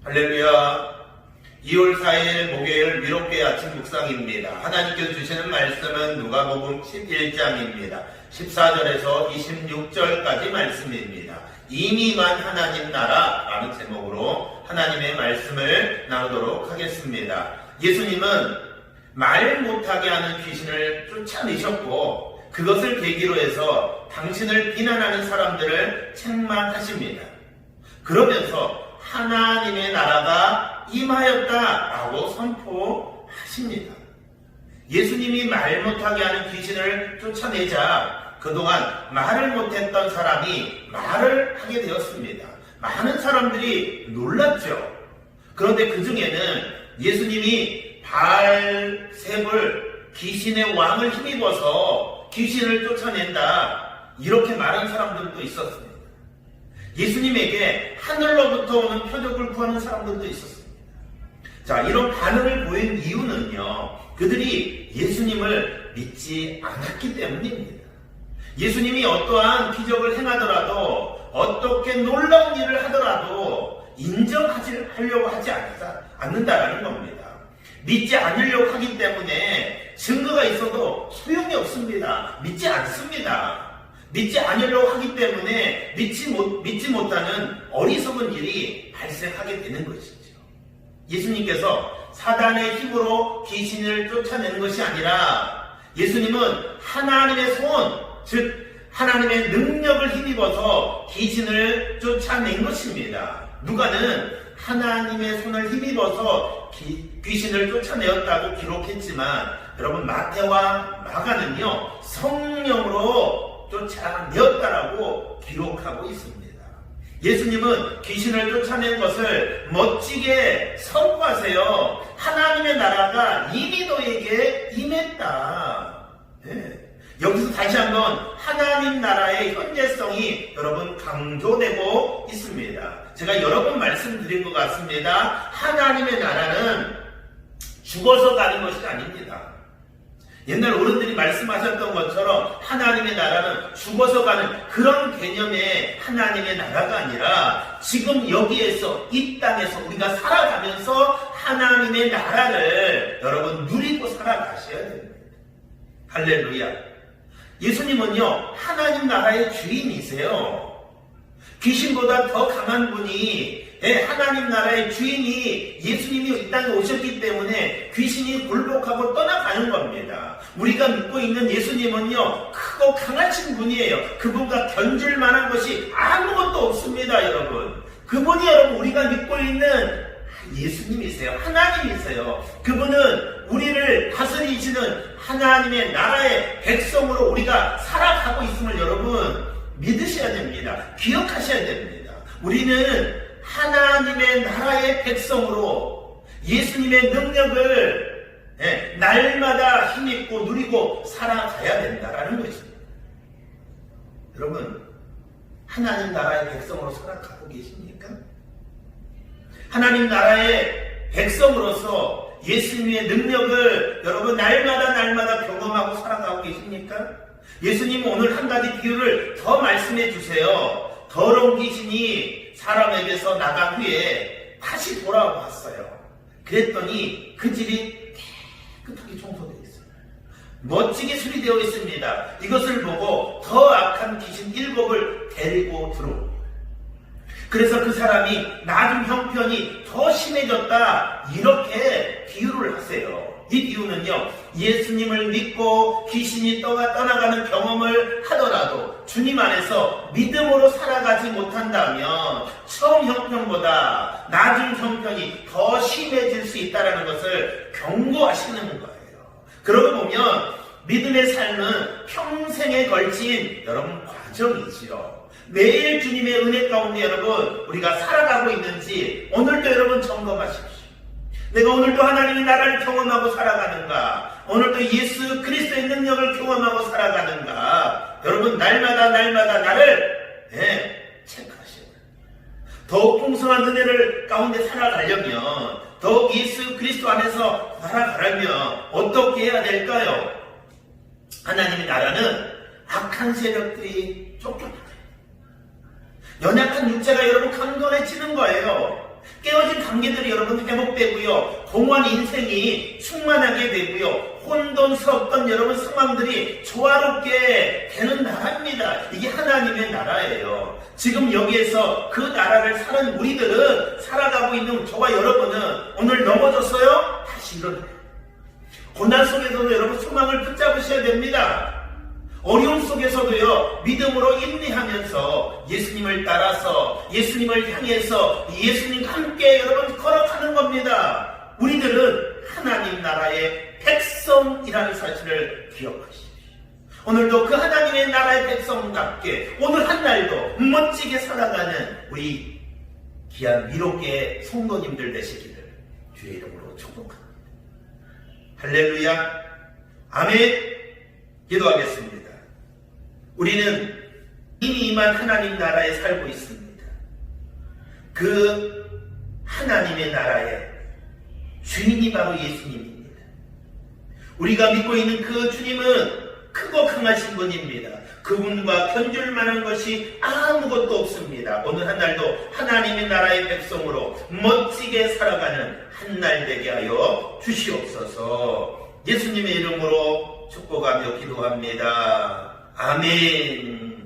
할렐루야. 2월 4일 목요일 미롯교회 아침 묵상입니다. 하나님께서 주시는 말씀은 누가복음 11장입니다. 14절에서 26절까지 말씀입니다. 이미만 하나님 나라라는 제목으로 하나님의 말씀을 나누도록 하겠습니다. 예수님은 말 못하게 하는 귀신을 쫓아내셨고 그것을 계기로 해서 당신을 비난하는 사람들을 책망하십니다. 그러면서 하나님의 나라가 임하였다라고 선포하십니다. 예수님이 말 못하게 하는 귀신을 쫓아내자 그동안 말을 못했던 사람이 말을 하게 되었습니다. 많은 사람들이 놀랐죠. 그런데 그 중에는 예수님이 바알세불 귀신의 왕을 힘입어서 귀신을 쫓아낸다 이렇게 말한 사람들도 있었습니다. 예수님에게 하늘로부터 오는 표적을 구하는 사람들도 있었습니다. 자, 이런 반응을 보인 이유는요, 그들이 예수님을 믿지 않았기 때문입니다. 예수님이 어떠한 기적을 행하더라도 어떻게 놀라운 일을 하더라도 인정하려고 하지 않는다라는 겁니다. 믿지 않으려고 하기 때문에 증거가 있어도 소용이 없습니다. 믿지 않습니다. 믿지 않으려고 하기 때문에 믿지 못하는 어리석은 일이 발생하게 되는 것이죠. 예수님께서 사단의 힘으로 귀신을 쫓아내는 것이 아니라 예수님은 하나님의 손, 즉 하나님의 능력을 힘입어서 귀신을 쫓아낸 것입니다. 누가는 하나님의 손을 힘입어서 귀신을 쫓아내었다고 기록했지만 여러분 마태와 마가는요 성령으로 쫓아내었다라고 기록하고 있습니다. 예수님은 귀신을 쫓아낸 것을 멋지게 선포하세요. 하나님의 나라가 이미 너에게 임했다. 네. 여기서 다시 한번 하나님 나라의 현재성이 여러분 강조되고 있습니다. 제가 여러 번 말씀드린 것 같습니다. 하나님의 나라는 죽어서 가는 것이 아닙니다. 옛날 어른들이 말씀하셨던 것처럼 하나님의 나라는 죽어서 가는 그런 개념의 하나님의 나라가 아니라 지금 여기에서 이 땅에서 우리가 살아가면서 하나님의 나라를 여러분 누리고 살아가셔야 됩니다. 할렐루야. 예수님은요 하나님 나라의 주인이세요. 귀신보다 더 강한 분이 하나님 나라의 주인이 예수님이 이 땅에 오셨기 때문에 귀신이 굴복하고 떠나가는 겁니다. 우리가 믿고 있는 예수님은요 크고 강하신 분이에요. 그분과 견줄 만한 것이 아무것도 없습니다. 여러분 그분이 여러분 우리가 믿고 있는 예수님이세요. 하나님이세요. 그분은 우리를 다스리시는 하나님의 나라의 백성으로 우리가 살아가고 있음을 여러분 믿으셔야 됩니다. 기억하셔야 됩니다. 우리는 하나님의 나라의 백성으로 예수님의 능력을 날마다 힘입고 누리고 살아가야 된다라는 것입니다. 여러분 하나님 나라의 백성으로 살아가고 계십니까? 하나님 나라의 백성으로서 예수님의 능력을 여러분 날마다 경험하고 살아가고 계십니까? 예수님 오늘 한 가지 비유를 더 말씀해 주세요. 더러운 귀신이 사람에게서 나간 후에 다시 돌아왔어요. 그랬더니 그 집이 깨끗하게 청소되어 있어요. 멋지게 수리되어 있습니다. 이것을 보고 더 악한 귀신 7을 데리고 들어옵니다. 그래서 그 사람이 나중 형편이 더 심해졌다 이렇게 비유를 하세요. 이 비유는요 예수님을 믿고 귀신이 떠나가는 경험을 하더라도 주님 안에서 믿음으로 살아가지 못한다면 처음 형편보다 나중 형편이 더 심해질 수 있다는 것을 경고하시는 거예요. 그러고 보면 믿음의 삶은 평생에 걸친 여러분 과정이지요. 매일 주님의 은혜 가운데 여러분 우리가 살아가고 있는지 오늘도 여러분 점검하십시오. 내가 오늘도 하나님의 나라를 경험하고 살아가는가? 오늘도 예수 그리스도의 능력을 경험하고 살아가는가? 여러분 날마다 나를 체크하셔야 돼요. 더욱 풍성한 은혜를 가운데 살아가려면 더욱 예수 그리스도 안에서 살아가려면 어떻게 해야 될까요? 하나님의 나라는 악한 세력들이 쫓겨나요. 연약한 육체가 여러분 강건해지는 거예요. 깨어진 관계들이 여러분 회복되고요. 공허한 인생이 충만하게 되고요. 혼돈스럽던 여러분 상황들이 조화롭게 되는 나라입니다. 이게 하나님의 나라예요. 지금 여기에서 그 나라를 사는 우리들은, 살아가고 있는 저와 여러분은 오늘 넘어졌어요? 다시 일어나요. 고난 속에서도 여러분 소망을 붙잡으셔야 됩니다. 어려움 속에서도요, 믿음으로 인내하면서 예수님을 따라서, 예수님을 향해서 예수님과 함께 여러분 걸어가는 겁니다. 우리들은 하나님 나라의 백성이라는 사실을 기억하십시오. 오늘도 그 하나님의 나라의 백성답게 오늘 한 날도 멋지게 살아가는 우리 귀한 미로교의 성도님들 되시기를 주의 이름으로 축복합니다. 할렐루야. 아멘. 기도하겠습니다. 우리는 이미 임한 하나님 나라에 살고 있습니다. 그 하나님의 나라의 주인이 바로 예수님입니다. 우리가 믿고 있는 그 주님은 크고 강하신 분입니다. 그분과 견줄 만한 것이 아무것도 없습니다. 오늘 한 날도 하나님의 나라의 백성으로 멋지게 살아가는 한 날 되게 하여 주시옵소서. 예수님의 이름으로 축복하며 기도합니다. 아멘.